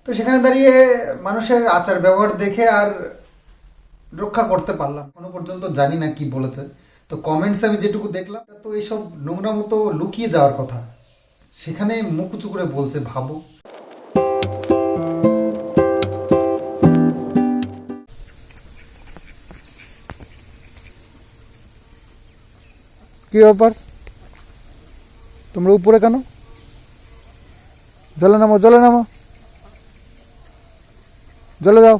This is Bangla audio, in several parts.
তো সেখানে দাঁড়িয়ে মানুষের আচার ব্যবহার দেখে আর রক্ষা করতে পারলাম। এখনো পর্যন্ত জানি না কি বলেছে। তো কমেন্টস আমি যেটুকু দেখলাম, তো এইসব নোংরা মতো লুকিয়ে যাওয়ার কথা, সেখানে মুখ উঁচু করে বলছে, ভাবো। কি ব্যাপার, তোমরা উপরে কেন? জলে নামো, জলে নামো, জলে যাও।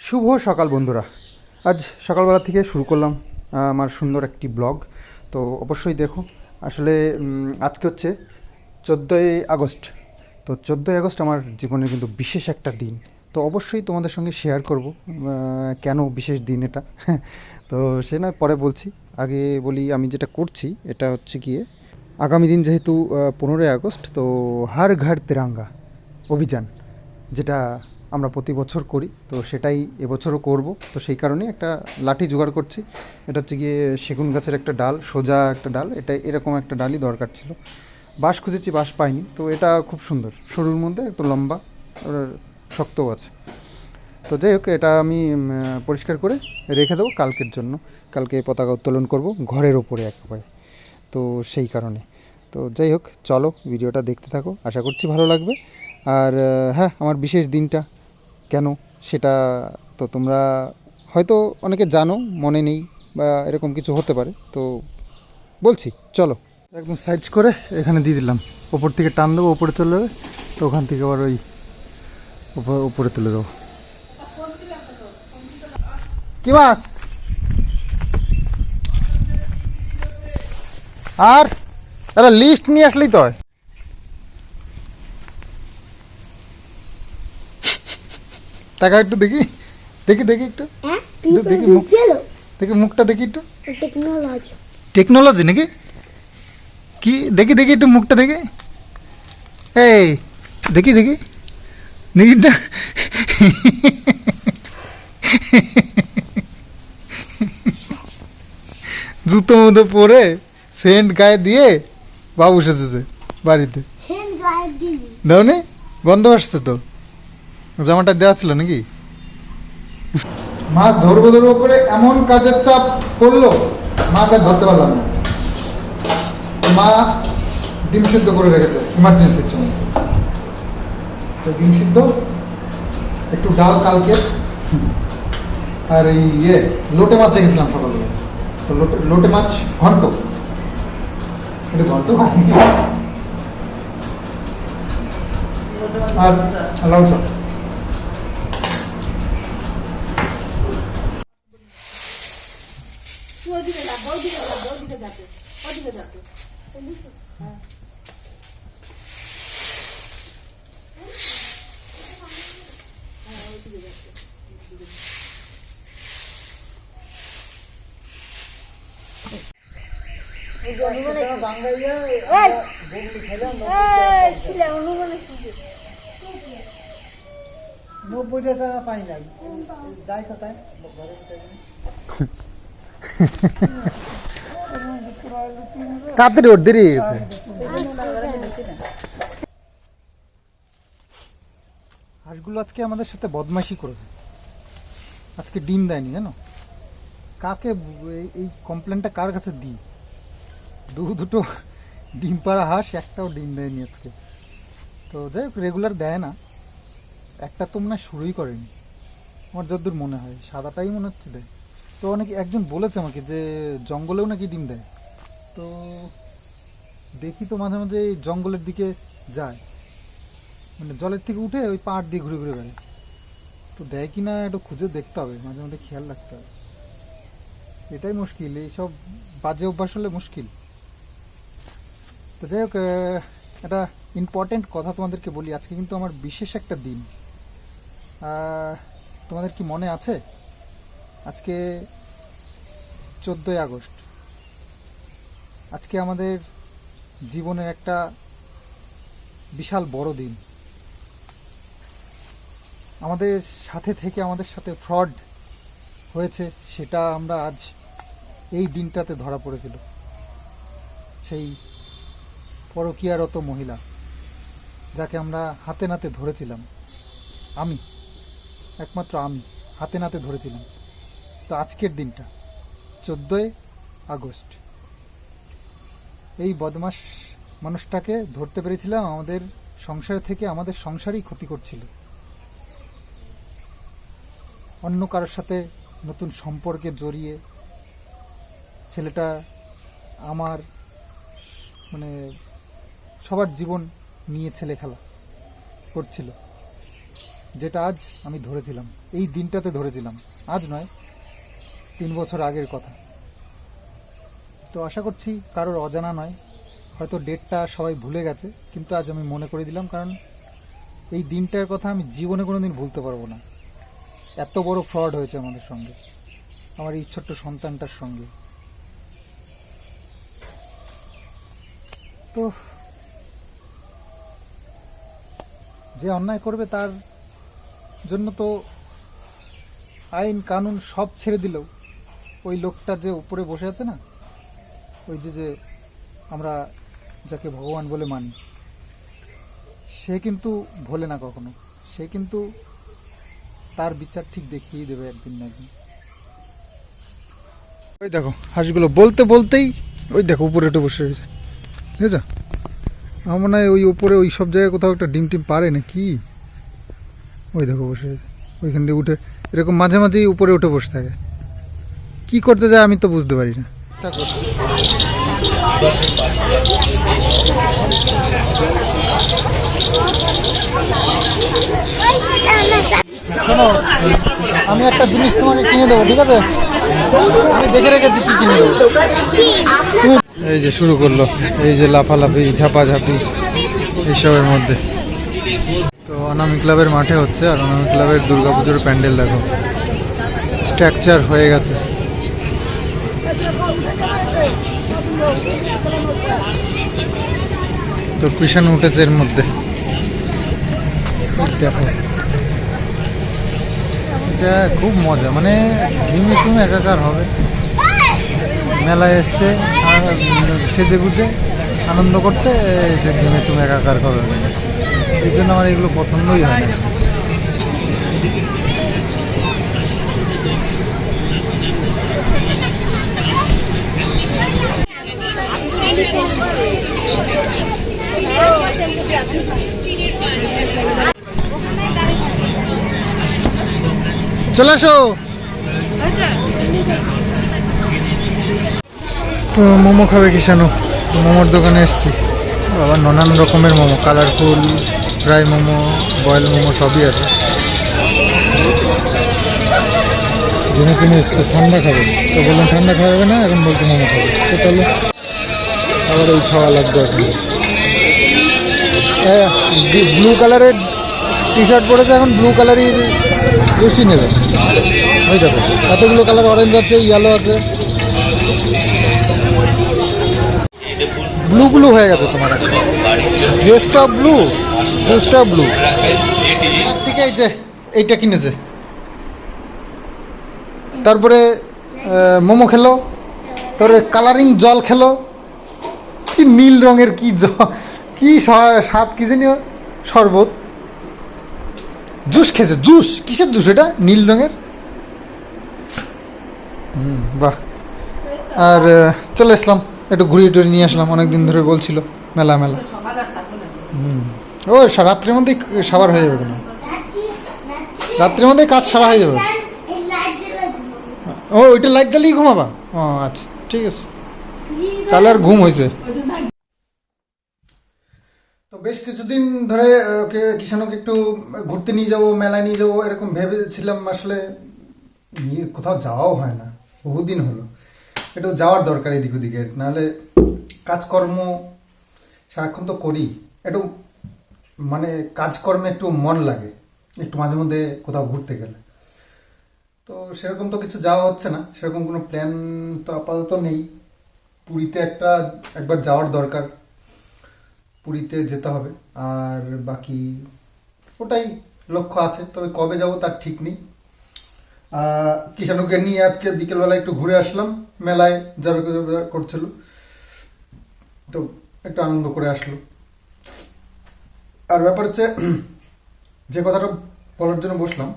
শুভ সকাল বন্ধুরা, আজ সকালবেলা থেকে শুরু করলাম আমার সুন্দর একটি ব্লগ। তো অবশ্যই দেখো। আসলে আজকে হচ্ছে 14ই আগস্ট। তো 14ই আগস্ট আমার জীবনের কিন্তু বিশেষ একটা দিন। তো অবশ্যই তোমাদের সঙ্গে শেয়ার করব কেন বিশেষ দিন এটা। তো সে নয় পরে বলছি, আগে বলি আমি যেটা করছি এটা হচ্ছে গিয়ে আগামী দিন যেহেতু 15ই আগস্ট, তো হর ঘর তিরঙ্গা অভিযান, যেটা আমরা প্রতি বছর করি, তো সেটাই এবছরও করব। তো সেই কারণেই একটা লাঠি জোগাড় করছি। এটা হচ্ছে গিয়ে সেগুন গাছের একটা ডাল, সোজা একটা ডাল, এটা এরকম একটা ডালই দরকার ছিল। বাঁশ খুঁজেছি, বাঁশ পাইনি। তো এটা খুব সুন্দর, সরুর মধ্যে একটু লম্বা, শক্তও আছে। তো যাই হোক, এটা আমি পরিষ্কার করে রেখে দেবো কালকের জন্য। কালকে পতাকা উত্তোলন করব ঘরের ওপরে একেবারে। তো সেই কারণে, তো যাই হোক, চলো ভিডিওটা দেখতে থাকো, আশা করছি ভালো লাগবে। আর হ্যাঁ, আমার বিশেষ দিনটা কেন সেটা তো তোমরা হয়তো অনেকে জানো, মনে নেই বা এরকম কিছু হতে পারে। তো বলছি, চলো। একদম সাইজ করে এখানে দিয়ে দিলাম, ওপর থেকে টান দেবো, ওপরে চলে যাবে। তো ওখান থেকে আবার ওই উপরে তুলে দেবো। কি মাছ? আর একটা লিস্ট নিয়ে আসলেই তো হয়। টাকা একটু দেখি, দেখি দেখি একটু, দেখি মুখ, দেখি মুখটা দেখি একটু। টেকনোলজি নাকি? কি দেখি দেখি একটু মুখটা দেখি। এই দেখি দেখি দেখি তো। জুতো মতো পরে সেন্ট গায়ে দিয়ে বাবু সেজেছে বাড়িতে। দাও নি, গন্ধ আসছে তো। জামাটা দেওয়া ছিল নাকি? মাছ ধরবো ধরবো করে এমন কাজের চাপ পড়লো, মাছ আর ধরতে পারলাম না। মা ডিম সিদ্ধ করে রেখেছে ইমার্জেন্সির জন্য। তো ডিম সিদ্ধ, একটু ডাল কালকে, আর এই লোটে মাছ রেখেছিলাম সকালবেলা। তো লোটে মাছ ঘন্ট, এটা ঘন্ট আর লাউ শাক। টাকা পাই নাই, যাই কোথায় তাড়াতাড়ি ওর দেরি গেছে। হাঁসগুলো আজকে আমাদের সাথে বদমাইশি করেছে, আজকে ডিম দেয়নি জানো। কাকে এই কমপ্লেনটা কার কাছে দিই? দুটো ডিম পাড়া হাঁস, একটাও ডিম দেয়নি আজকে। তো যাই হোক, রেগুলার দেয় না, একটা তো মনে হয় শুরুই করেনি আমার যতদূর মনে হয়, সাদাটাই মনে হচ্ছে দেয়। তো অনেকে একজন বলেছে আমাকে যে জঙ্গলেও নাকি ডিম দেয়। তো দেখি তো মাঝে মাঝে এই জঙ্গলের দিকে যায়, মানে জলের থেকে উঠে ওই পাড় দিয়ে ঘুরে ঘুরে বেড়ায়। তো দেয় কি না একটু খুঁজে দেখতে হবে, মাঝে মাঝে খেয়াল রাখতে হবে। এটাই মুশকিল, এইসব বাজে অভ্যাস হলে মুশকিল। তো যাই হোক, একটা ইম্পর্টেন্ট কথা তোমাদেরকে বলি, আজকে কিন্তু আমার বিশেষ একটা দিন। তোমাদের কি মনে আছে আজকে 14ই আগস্ট? আজকে আমাদের জীবনের একটা বিশাল বড় দিন। আমাদের সাথে থেকে আমাদের সাথে ফ্রড হয়েছে সেটা আমরা আজ এই দিনটাতে ধরা পড়েছিল। সেই পরকীয়ারত মহিলা যাকে আমরা হাতে নাতে ধরেছিলাম, আমি, একমাত্র আমি হাতে নাতে ধরেছিলাম। তো আজকের দিনটা 14ই আগস্ট, এই বদমাস মানুষটাকে ধরতে পেরেছিলাম আমাদের সংসার থেকে। আমাদের সংসারই ক্ষতি করছিল, অন্য কারোর সাথে নতুন সম্পর্কে জড়িয়ে ছেলেটা আমার মানে সবার জীবন নিয়ে ছেলে খেলা করছিল, যেটা আজ আমি ধরেছিলাম, এই দিনটাতে ধরেছিলাম। আজ নয়, 3 বছর আগের কথা। তো আশা করছি কারোর অজানা নয়, হয়তো ডেটটা সবাই ভুলে গেছে, কিন্তু আজ আমি মনে করে দিলাম, কারণ এই দিনটার কথা আমি জীবনে কোনোদিন ভুলতে পারবো না। এত বড় ফ্রড হয়েছে আমাদের সঙ্গে, আমার এই ছোট্ট সন্তানটার সঙ্গে। তো যে অন্যায় করবে তার জন্য তো আইন কানুন সব ছেড়ে দিলেও ওই লোকটা যে উপরে বসে আছে না, ওই যে আমরা যাকে ভগবান বলে মানি, সে কিন্তু ভোলে না কখনো। সে কিন্তু তার বিচার ঠিক দেখিয়ে দেবে একদিন না একদিন। ওই দেখো হাঁসগুলো বলতে বলতেই ওই দেখো উপরে উঠে বসে রয়েছে, ঠিক আছে? আমার মনে হয় ওই উপরে ওই সব জায়গায় কোথাও একটা ডিম টিম পারে না কি। ওই দেখো বসে রয়েছে ওইখান দিয়ে উঠে, এরকম মাঝে মাঝেই উপরে উঠে বসে থাকে। কি করতে যায় আমি তো বুঝতে পারি না। শোনো, আমি একটা জিনিস তোমাকে কিনে দেবো, ঠিক আছে? আমি দেখে রেখেছি কি কিনে দেবো। এই যে শুরু করলো, এই যে লাফালাফি ঝাপাঝাপি এইসবের মধ্যে। তো অনামি ক্লাবের মাঠে হচ্ছে, আর অনামি ক্লাবের দুর্গাপুজোর প্যান্ডেল দেখো, স্ট্রাকচার হয়ে গেছে। তো কৃষণ উঠেছে এর মধ্যে, দেখো এটা খুব মজা, মানে ঘিমে চুমে একাকার হবে। মেলায় এসছে সেজে গুজে আনন্দ করতে, সে ঘিমে চুমে একাকার করবে। এই জন্য আমার এগুলো পছন্দই হয় না। চলে আসো। তো মোমো খাবে কিষানু, মোমোর দোকানে এসছি। বাবা নানান রকমের momo, colourful, fry momo, boil momo সবই আছে। জেনে চিনে এসছে ঠান্ডা খাবে, তো বললাম ঠান্ডা খাওয়া যাবে না, এখন বলছে মোমো খাবে। তো চলো আবার এই খাওয়া লাগবে এখন। ব্লু কালারের টি শার্ট পরেছে, এখন ব্লু কালারের জুসি নেবে। ওই দেখো এতগুলো কালার, অরেঞ্জ আছে, ইয়েলো আছে, ব্লু ব্লু হয়ে গেছে তোমার। ড্রেসটা ব্লু, ড্রেসটা ব্লু। ঠিক আছে, এইটা কিনেছে। তারপরে মোমো খেলো, তারপরে কালারিং জল খেলো, কি নীল রঙের কি কি স্বাদ কি জানি, শরবত, জুস খেয়েছে। জুস কিসের জুস এটা, নীল রঙের? বাহ। আর চলে আসলাম, একটু ঘুরিয়ে টুরিয়ে নিয়ে আসলাম, অনেকদিন ধরে বলছিল মেলা মেলা। ও রাত্রের মধ্যেই সাবার হয়ে যাবে, কেন রাত্রের মধ্যেই কাজ সারা হয়ে যাবে। ও ওইটা লাইট জ্বালিয়ে ঘুমাবা? ও আচ্ছা ঠিক আছে, তাহলে আর ঘুম হয়েছে। তো বেশ কিছুদিন ধরে ওকে কিষানকে একটু ঘুরতে নিয়ে যাবো, মেলায় নিয়ে যাবো এরকম ভেবেছিলাম। আসলে নিয়ে কোথাও যাওয়াও হয় না, বহুদিন হলো। একটু যাওয়ার দরকার এদিক ওদিকে, নাহলে কাজকর্ম সারাক্ষণ তো করি, একটু মানে কাজকর্মে একটু মন লাগে, একটু মাঝে মধ্যে কোথাও ঘুরতে গেলে। তো সেরকম তো কিছু যাওয়া হচ্ছে না, সেরকম কোনো প্ল্যান তো আপাতত নেই। পুরীতে একবার যাওয়ার দরকার, পুরীতে যেতে হবে। আর বাকি ওটাই লক্ষ্য আছে, তবে কবে যাব তার ঠিক নেই। কিষাণুকে নিয়ে আজকে বিকেলবেলা একটু ঘুরে আসলাম, মেলায় যাবে করছিল, তো একটু আনন্দ করে আসলো। আর ব্যাপার হচ্ছে, যে কথাটা বলার জন্য বসলাম,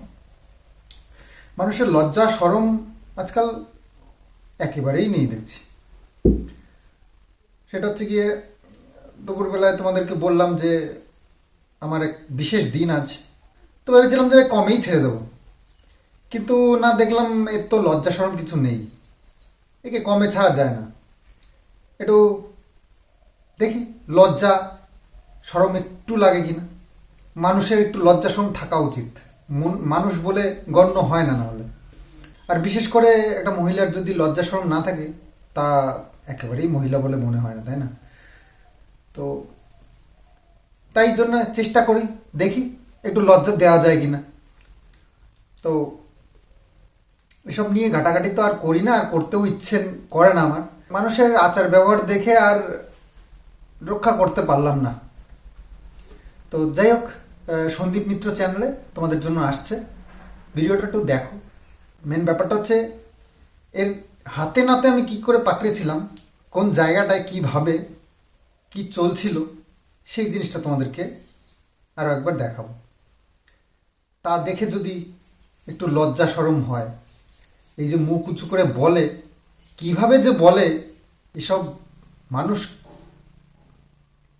মানুষের লজ্জা শরম আজকাল একেবারেই নেই দেখছি। সেটা হচ্ছে গিয়ে, দুপুরবেলায় তোমাদেরকে বললাম যে আমার এক বিশেষ দিন আজ, তো ভেবেছিলাম যে কমেই ছেড়ে দেবো, কিন্তু না, দেখলাম এর তো লজ্জা শরম কিছু নেই, একে কমে ছাড়া যায় না। একটু দেখি লজ্জা শরম একটু লাগে কিনা। মানুষের একটু লজ্জা শরম থাকা উচিত, মানুষ বলে গণ্য হয় না, না হলে। আর বিশেষ করে একটা মহিলার যদি লজ্জা শরম না থাকে, তা একেবারেই মহিলা বলে মনে হয় না, তাই না? তো তাই জন্য চেষ্টা করি, দেখি একটু লজ্জা দেওয়া যায় কিনা। তো এসব নিয়ে ঘাটাঘাটি তো আর করি না, আর করতেও ইচ্ছে করে না আমার। মানুষের আচার ব্যবহার দেখে আর রক্ষা করতে পারলাম না। তো যাই হোক, সন্দীপ মিত্র চ্যানেলে তোমাদের জন্য আসছে, ভিডিওটা একটু দেখো। মেন ব্যাপারটা হচ্ছে, এর হাতে নাতে আমি কি করে পাঠিয়েছিলাম, কোন জায়গাটায় কিভাবে কি চলছিল, সেই জিনিসটা তোমাদেরকে আরও একবার দেখাবো। তা দেখে যদি একটু লজ্জা শরম হয়, এই যে মুখ উঁচু করে বলে, কিভাবে যে বলে, এসব মানুষ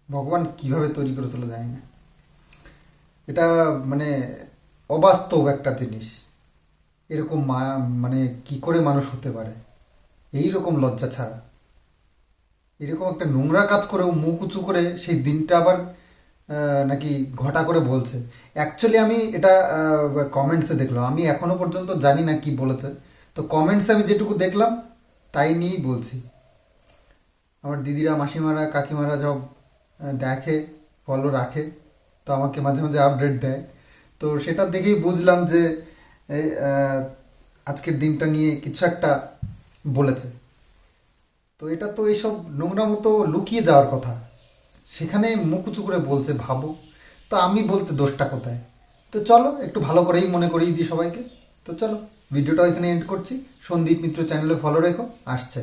ভগবান কিভাবে তৈরি করেছিল জানি না। এটা মানে অবাস্তব একটা জিনিস। এরকম মানে কি করে মানুষ হতে পারে এই রকম লজ্জা ছাড়া? এরকম একটা নোংরা কাজ করেও মুখ উঁচু করে সেই দিনটা আবার নাকি ঘটা করে বলছে। অ্যাকচুয়ালি আমি এটা কমেন্টসে দেখলাম, আমি এখনো পর্যন্ত জানি না কি বলেছে। তো কমেন্টসে আমি যেটুকু দেখলাম তাই নিয়েই বলছি। আমার দিদিরা, মাসিমারা, কাকিমারা সব দেখে, ফলো রাখে, তো আমাকে মাঝে মাঝে আপডেট দেয়। তো সেটা দেখেই বুঝলাম যে এই আজকের দিনটা নিয়ে কিছু একটা বলেছে। তো এটা তো এইসব নোংরা মতো লুকিয়ে যাওয়ার কথা, সেখানে মুখ উঁচু করে বলছে, ভাবো। তো আমি বলতে দোষটা কোথায়? তো চলো একটু ভালো করেই মনে করিয়ে দিই সবাইকে। তো চলো, ভিডিওটা এখানে এন্ড করছি। সন্দীপ মিত্র চ্যানেলে ফলো রেখো, আসছে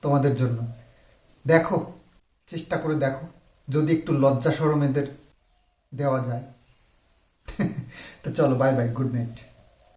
তোমাদের জন্য। দেখো, চেষ্টা করে দেখো যদি একটু লজ্জা শরম এদের দেওয়া যায়। তো চলো, বাই বাই, গুড নাইট।